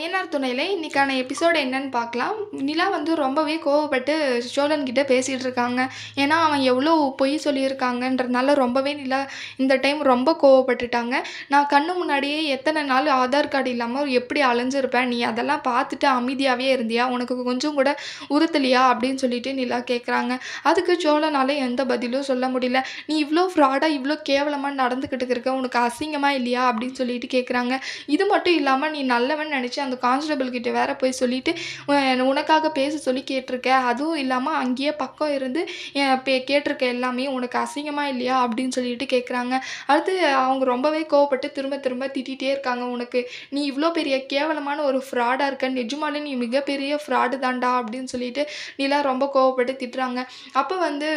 ஐயனார் துணையில இன்னைக்கான எபிசோடு என்னன்னு பார்க்கலாம். நிலா வந்து ரொம்பவே கோவப்பட்டு சோழன் கிட்ட பேசிட்டு இருக்காங்க. ஏன்னா அவன் எவ்வளோ பொய் சொல்லியிருக்காங்கன்றதுனால ரொம்பவே நிலா இந்த டைம் ரொம்ப கோவப்பட்டுட்டாங்க. நான் கண்ணு முன்னாடியே எத்தனை நாள் ஆதார் கார்டு இல்லாமல் எப்படி அலைஞ்சிருப்பேன், நீ அதெல்லாம் பார்த்துட்டு அமைதியாகவே இருந்தியா, உனக்கு கொஞ்சம் கூட உறுத்தலையா அப்படின்னு சொல்லிட்டு நிலா கேட்குறாங்க. அதுக்கு சோழனால எந்த பதிலும் சொல்ல முடியல. நீ இவ்வளோ ஃப்ராடாக இவ்வளோ கேவலமாக நடந்துக்கிட்டு இருக்க, உனக்கு அசிங்கமாக இல்லையா அப்படின்னு சொல்லிட்டு கேட்குறாங்க. இது மட்டும் இல்லாமல் நீ நல்லவன் நினச்சி அந்த கான்ஸ்டபிள் கிட்ட வேற போய் சொல்லிட்டு உனக்காக பேச சொல்லி கேட்டிருக்க, அதுவும் இல்லாமல் அங்கேயே பக்கம் இருந்து கேட்டிருக்க எல்லாமே உனக்கு அசிங்கமாக இல்லையா அப்படின்னு சொல்லிட்டு கேட்குறாங்க. அடுத்து அவங்க ரொம்பவே கோவப்பட்டு திரும்ப திரும்ப திட்டிகிட்டே இருக்காங்க. உனக்கு நீ இவ்வளோ பெரிய கேவலமான ஒரு ஃப்ராடாக இருக்க, நிஜமாலே நீ மிகப்பெரிய ஃப்ராடு தாண்டா அப்படின்னு சொல்லிட்டு நிலா ரொம்ப கோவப்பட்டு திட்டுறாங்க. அப்போ வந்து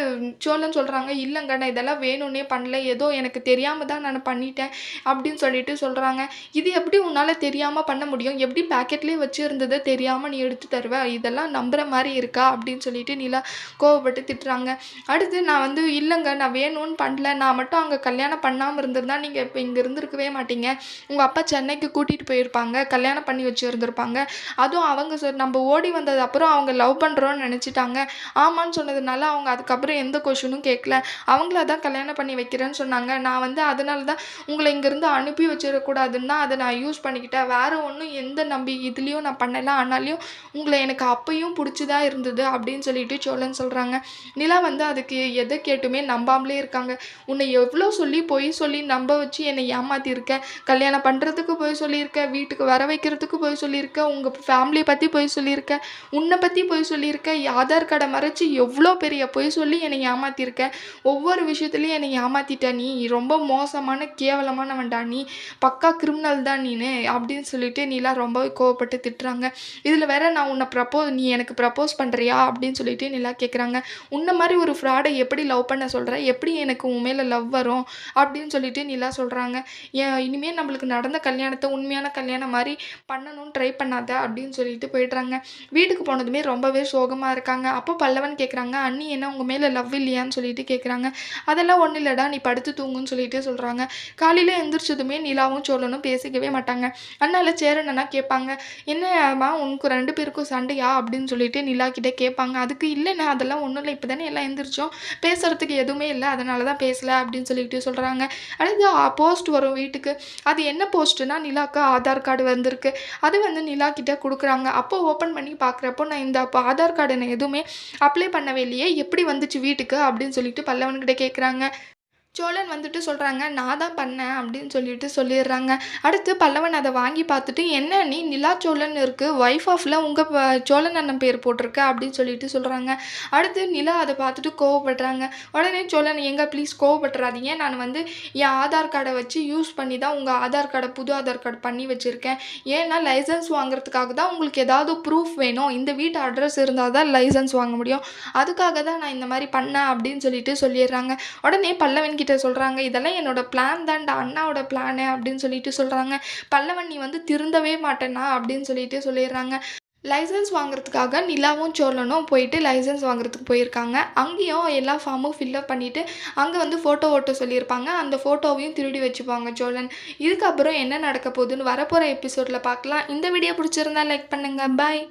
சோழன் சொல்கிறாங்க, இல்லைங்க நான் இதெல்லாம் வேணும்னே பண்ணல, ஏதோ எனக்கு தெரியாமல் தான் நான் பண்ணிட்டேன் அப்படின்னு சொல்லிட்டு சொல்கிறாங்க. இது எப்படி உன்னால் தெரியாமல் பண்ண முடியும், எப்படி பேக்கெட்லேயே வச்சு இருந்ததை தெரியாமல் நீ எடுத்து தருவ, இதெல்லாம் நம்புகிற மாதிரி இருக்கா அப்படின்னு சொல்லிட்டு நிலா கோவப்பட்டு திட்டுறாங்க. அடுத்து நான் வந்து இல்லைங்க நான் வேணும்னு பண்ணல, நான் மட்டும் அங்கே கல்யாணம் பண்ணாமல் இருந்திருந்தா நீங்கள் இப்போ இங்கே இருந்திருக்கவே மாட்டீங்க, உங்கள் அப்பா சென்னைக்கு கூட்டிகிட்டு போயிருப்பாங்க, கல்யாணம் பண்ணி வச்சு இருந்திருப்பாங்க, அதுவும் அவங்க நம்ம ஓடி வந்தது அப்புறம் அவங்க லவ் பண்ணுறோன்னு நினச்சிட்டாங்க, ஆமான்னு சொன்னதுனால அவங்க அதுக்கப்புறம் எந்த கொஷனும் கேட்கல, அவங்கள தான் கல்யாணம் பண்ணி வைக்கிறேன்னு சொன்னாங்க, நான் வந்து அதனால தான் உங்களை இங்கேருந்து அனுப்பி வச்சிடக்கூடாதுன்னா அதை நான் யூஸ் பண்ணிக்கிட்டேன், வேறு ஒன்றும் எந்த இதுலேயும் நான் பண்ணலை, ஆனாலையும் உங்களை எனக்கு அப்பையும் பிடிச்சிதான் இருந்தது அப்படின்னு சொல்லிட்டு சோழன் சொல்கிறாங்க. நிலா வந்து அதுக்கு எதை கேட்டுமே நம்பாமலே இருக்காங்க. உன்னை எவ்வளோ சொல்லி பொய் சொல்லி நம்ப வச்சு என்னை ஏமாற்றிருக்க, கல்யாணம் பண்ணுறதுக்கு போய் சொல்லியிருக்க, வீட்டுக்கு வர வைக்கிறதுக்கு போய் சொல்லியிருக்க, உங்கள் ஃபேமிலியை பற்றி போய் சொல்லியிருக்க, உன்னை பற்றி போய் சொல்லியிருக்க, ஆதார் கார்டை மறைச்சி எவ்வளோ பெரிய பொய் சொல்லி என்னை ஏமாற்றிருக்க, ஒவ்வொரு விஷயத்துலையும் என்னை ஏமாற்றிட்ட, நீ ரொம்ப மோசமான கேவலமானவன்டா, நீ பக்கா கிரிமினல் தான் நீனு அப்படின்னு சொல்லிட்டு நிலா ரொம்பவே கோவப்பட்டு திட்டுறாங்க. இதில் வேற நான் உன்னை நீ எனக்கு ப்ரப்போஸ் பண்ணுறியா அப்படின்னு சொல்லிட்டு நிலா கேட்குறாங்க. உன்ன மாதிரி ஒரு ஃப்ராடை எப்படி லவ் பண்ண சொல்கிற, எப்படி எனக்கு உன் மேலே லவ் வரும் அப்படின்னு சொல்லிட்டு நிலா சொல்கிறாங்க. இனிமேல் நம்மளுக்கு நடந்த கல்யாணத்தை உண்மையான கல்யாணம் மாதிரி பண்ணணும்னு ட்ரை பண்ணாத அப்படின்னு சொல்லிட்டு போயிடுறாங்க. வீட்டுக்கு போனதுமே ரொம்பவே சோகமாக இருக்காங்க. அப்போ பல்லவன் கேட்குறாங்க, அண்ணி என்ன உங்கள் மேலே லவ் இல்லையான்னு சொல்லிட்டு கேட்குறாங்க. அதெல்லாம் ஒன்றும் இல்லைடா, நீ படுத்து தூங்குன்னு சொல்லிட்டு சொல்கிறாங்க. காலையில் எழுந்திரிச்சதுமே நிலாவும் சோழனும் பேசிக்கவே மாட்டாங்க. அதனால சேரனா கேட்பாங்க, என்னம்மா உனக்கு 2 பேருக்கும் சண்டையா அப்படின்னு சொல்லிட்டு நிலா கிட்டே கேட்பாங்க. அதுக்கு இல்லைண்ணா அதெல்லாம் ஒன்றும் இல்லை, இப்போ தானே எல்லாம் எழுந்திரிச்சோம், பேசுகிறதுக்கு எதுவுமே இல்லை, அதனால தான் பேசலை அப்படின்னு சொல்லிட்டு சொல்கிறாங்க. அடுத்து போஸ்ட் வரும் வீட்டுக்கு. அது என்ன போஸ்ட்டுனா நிலாவுக்கு ஆதார் கார்டு வந்திருக்கு. அது வந்து நிலா கிட்டே கொடுக்குறாங்க. அப்போ ஓப்பன் பண்ணி பார்க்குறப்போ நான் இந்த ஆதார் கார்டு நான் எதுவுமே அப்ளை பண்ணவே இல்லையே, எப்படி வந்துச்சு வீட்டுக்கு அப்படின்னு சொல்லிட்டு பல்லவன்கிட்ட கேட்குறாங்க. சோழன் வந்துட்டு சொல்கிறாங்க, நான் தான் பண்ணேன் அப்படின்னு சொல்லிட்டு சொல்லிடுறாங்க. அடுத்து பல்லவன் அதை வாங்கி பார்த்துட்டு, என்ன நீ நிலா சோழன் இருக்குது, ஒய்ஃப் ஆஃப்ல உங்கள் சோழன் அண்ணன் பேர் போட்டிருக்க அப்படின்னு சொல்லிட்டு சொல்கிறாங்க. அடுத்து நிலா அதை பார்த்துட்டு கோவப்படுறாங்க. உடனே சோழன், எங்க ப்ளீஸ் கோவப்பட்டுறாதீங்க, நான் வந்து என் ஆதார் கார்டை வச்சு யூஸ் பண்ணி தான் உங்கள் ஆதார் கார்டை புது ஆதார் கார்டு பண்ணி வச்சுருக்கேன். ஏன்னா லைசன்ஸ் வாங்குறதுக்காக தான், உங்களுக்கு ஏதாவது ப்ரூஃப் வேணும், இந்த வீட்டு அட்ரஸ் இருந்தால் தான் லைசன்ஸ் வாங்க முடியும், அதுக்காக தான் நான் இந்த மாதிரி பண்ணேன் அப்படின்னு சொல்லிட்டு சொல்லிடுறாங்க. உடனே பல்லவன் கிட்ட சொல்கிறாங்க, இதெல்லாம் என்னோட பிளான் தான்டா, அண்ணாவோட பிளானு அப்படின்னு சொல்லிட்டு சொல்கிறாங்க. பல்லவன், நீ வந்து திருந்தவே மாட்டேனா அப்படின்னு சொல்லிட்டு சொல்லிடுறாங்க. லைசன்ஸ் வாங்குறதுக்காக நிலாவும் சோழனும் போயிட்டு லைசன்ஸ் வாங்குறதுக்கு போயிருக்காங்க. அங்கேயும் எல்லா ஃபார்மும் ஃபில்லப் பண்ணிவிட்டு அங்கே வந்து ஃபோட்டோ ஓட்ட சொல்லியிருப்பாங்க. அந்த ஃபோட்டோவையும் திருடி வச்சுப்பாங்க சோழன். இதுக்கப்புறம் என்ன நடக்க போகுதுன்னு வரப்போகிற எபிசோடில் பார்க்கலாம். இந்த வீடியோ பிடிச்சிருந்தா லைக் பண்ணுங்கள். பாய்.